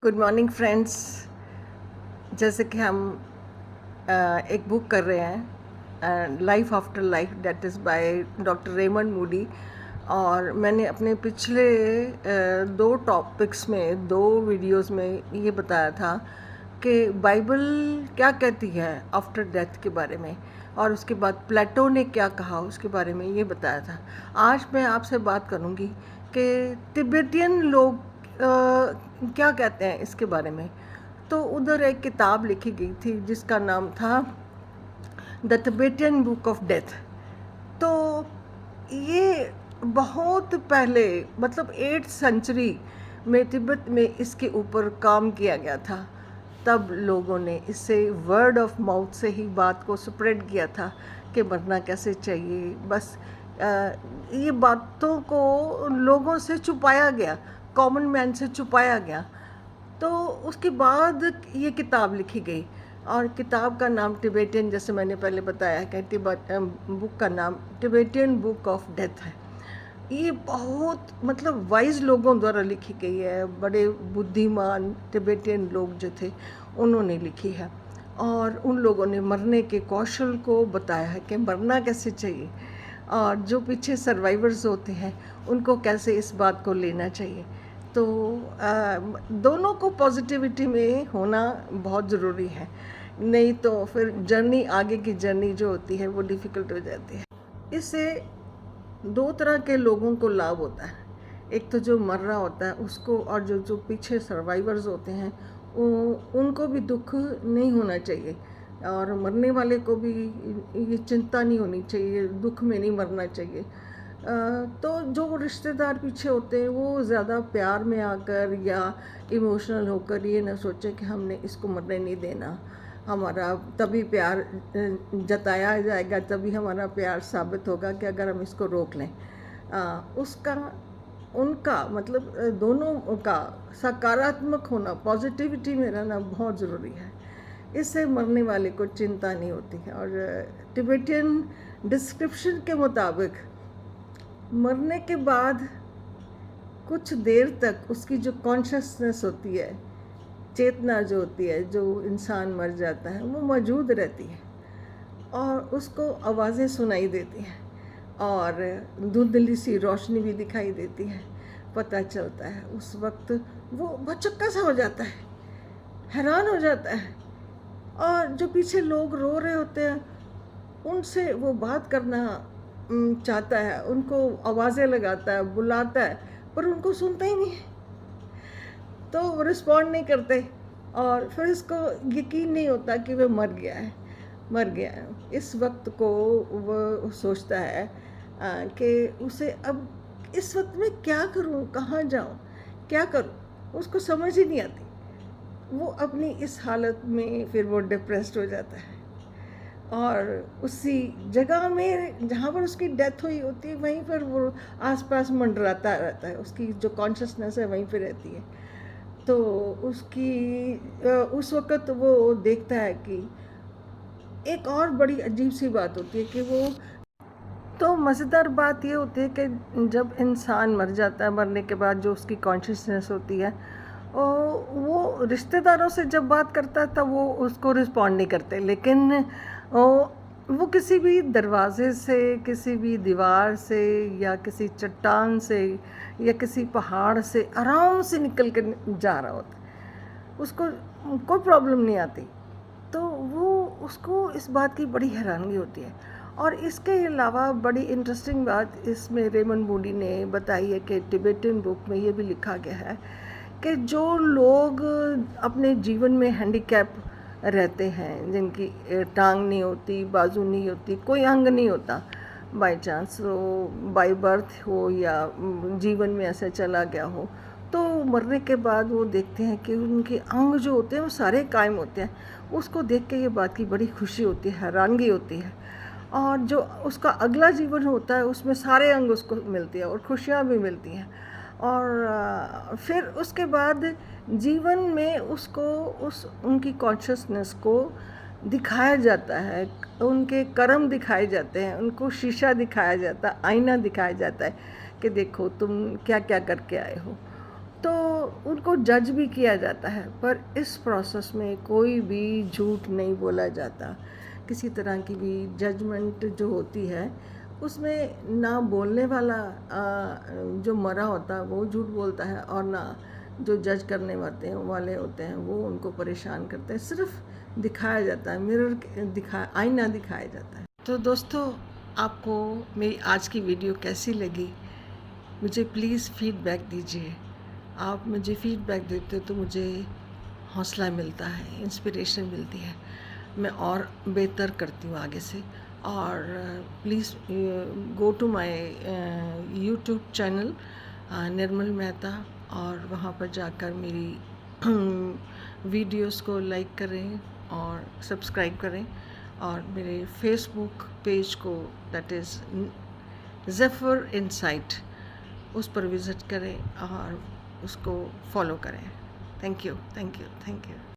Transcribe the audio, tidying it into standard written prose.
Good morning friends. जैसे कि हम एक बुक कर रहे हैं life after life, that is by doctor Raymond Moody. और मैंने अपने पिछले दो टॉपिक्स में, दो वीडियोस में ये बताया था कि बाइबल क्या कहती है आफ्टर डेथ के बारे में, और उसके बाद प्लेटो ने क्या कहा उसके बारे में ये बताया था। आज मैं आपसे बात करूँगी कि तिब्बतियन लोग क्या कहते हैं इसके बारे में। तो उधर एक किताब लिखी गई थी जिसका नाम था the Tibetan book of death. तो ये बहुत पहले, मतलब 8th सेंचुरी में तिब्बत में इसके ऊपर काम किया गया था। तब लोगों ने इससे वर्ड ऑफ माउथ से ही बात को स्प्रेड किया था कि मरना कैसे चाहिए। बस ये बातों को लोगों से छुपाया गया, कॉमन मैन से छुपाया गया। तो उसके बाद ये किताब लिखी गई, और किताब का नाम टिबेटियन, जैसे मैंने पहले बताया कि बुक का नाम टिबेटियन बुक ऑफ डेथ है। ये बहुत मतलब वाइज लोगों द्वारा लिखी गई है, बड़े बुद्धिमान टिबेटियन लोग जो थे उन्होंने लिखी है। और उन लोगों ने मरने के कौशल को बताया है कि मरना कैसे चाहिए, और जो पीछे सर्वाइवर्स होते हैं उनको कैसे इस बात को लेना चाहिए। तो दोनों को पॉजिटिविटी में होना बहुत ज़रूरी है, नहीं तो फिर जर्नी, आगे की जर्नी जो होती है वो डिफ़िकल्ट हो जाती है। इससे दो तरह के लोगों को लाभ होता है। एक तो जो मर रहा होता है उसको, और जो जो पीछे सर्वाइवर्स होते हैं उनको भी दुख नहीं होना चाहिए, और मरने वाले को भी ये चिंता नहीं होनी चाहिए, दुख में नहीं मरना चाहिए। तो जो रिश्तेदार पीछे होते हैं वो ज़्यादा प्यार में आकर या इमोशनल होकर ये ना सोचें कि हमने इसको मरने नहीं देना, हमारा तभी प्यार जताया जाएगा, तभी हमारा प्यार साबित होगा कि अगर हम इसको रोक लें। उसका, उनका मतलब दोनों का सकारात्मक होना, पॉजिटिविटी में रहना बहुत ज़रूरी है। इससे मरने वाले को चिंता नहीं होती है। और तिबेटियन डिस्क्रिप्शन के मुताबिक मरने के बाद कुछ देर तक उसकी जो कॉन्शसनेस होती है, चेतना जो होती है, जो इंसान मर जाता है वो मौजूद रहती है, और उसको आवाज़ें सुनाई देती हैं, और धुंधली सी रोशनी भी दिखाई देती है। पता चलता है उस वक्त वो भौचक्का सा हो जाता है, हैरान हो जाता है, और जो पीछे लोग रो रहे होते हैं उनसे वो बात करना चाहता है, उनको आवाज़ें लगाता है, बुलाता है, पर उनको सुनता ही नहीं है, तो वो रिस्पॉन्ड नहीं करते। और फिर इसको यकीन नहीं होता कि वह मर गया है, मर गया है। इस वक्त को वो सोचता है कि उसे अब इस वक्त मैं क्या करूं, कहाँ जाऊं, क्या करूं, उसको समझ ही नहीं आती। वो अपनी इस हालत में फिर वो डिप्रेस्ड हो जाता है, और उसी जगह में जहाँ पर उसकी डेथ हुई होती है वहीं पर वो आसपास मंडराता रहता है, उसकी जो कॉन्शसनेस है वहीं पर रहती है। तो उसकी उस वक़्त वो देखता है कि एक और बड़ी अजीब सी बात होती है कि वो, तो मज़ेदार बात ये होती है कि जब इंसान मर जाता है, मरने के बाद जो उसकी कॉन्शियसनेस होती है, वो रिश्तेदारों से जब बात करता है तब वो उसको रिस्पॉन्ड नहीं करते, लेकिन वो किसी भी दरवाजे से, किसी भी दीवार से, या किसी चट्टान से, या किसी पहाड़ से आराम से निकल कर जा रहा होता है, उसको कोई प्रॉब्लम नहीं आती। तो वो, उसको इस बात की बड़ी हैरानी होती है। और इसके अलावा बड़ी इंटरेस्टिंग बात इसमें रेमंड मूडी ने बताई है कि तिबेटियन बुक में ये भी लिखा गया है कि जो लोग अपने जीवन में हैंडीकैप रहते हैं, जिनकी टांग नहीं होती, बाजू नहीं होती, कोई अंग नहीं होता, बाय चांस वो बाय बर्थ हो या जीवन में ऐसा चला गया हो, तो मरने के बाद वो देखते हैं कि उनके अंग जो होते हैं वो सारे कायम होते हैं। उसको देख के ये बात की बड़ी खुशी होती है, हैरानगी होती है। और जो उसका अगला जीवन होता है उसमें सारे अंग उसको मिलती हैं और खुशियाँ भी मिलती हैं। और फिर उसके बाद जीवन में उसको उनकी कॉन्शियसनेस को दिखाया जाता है, उनके कर्म दिखाए जाते हैं, उनको शीशा दिखाया जाता है, आईना दिखाया जाता है कि देखो तुम क्या क्या करके आए हो। तो उनको जज भी किया जाता है, पर इस प्रोसेस में कोई भी झूठ नहीं बोला जाता। किसी तरह की भी जजमेंट जो होती है उसमें ना बोलने वाला जो मरा होता है वो झूठ बोलता है, और ना जो जज करने वाले होते हैं वो उनको परेशान करते हैं। सिर्फ दिखाया जाता है, आईना दिखाया जाता है। तो दोस्तों, आपको मेरी आज की वीडियो कैसी लगी, मुझे प्लीज़ फीडबैक दीजिए। आप मुझे फीडबैक देते हो तो मुझे हौसला मिलता है, इंस्पिरेशन मिलती है, मैं और बेहतर करती हूँ आगे से। और please go to my YouTube channel Nirmal Mehta, और वहाँ पर जाकर मेरी वीडियोस को लाइक करें और सब्सक्राइब करें, और मेरे फेसबुक पेज को, दैट इज़ ज़फ़र इनसाइट, उस पर विज़िट करें और उसको फॉलो करें। Thank you, thank you, thank you.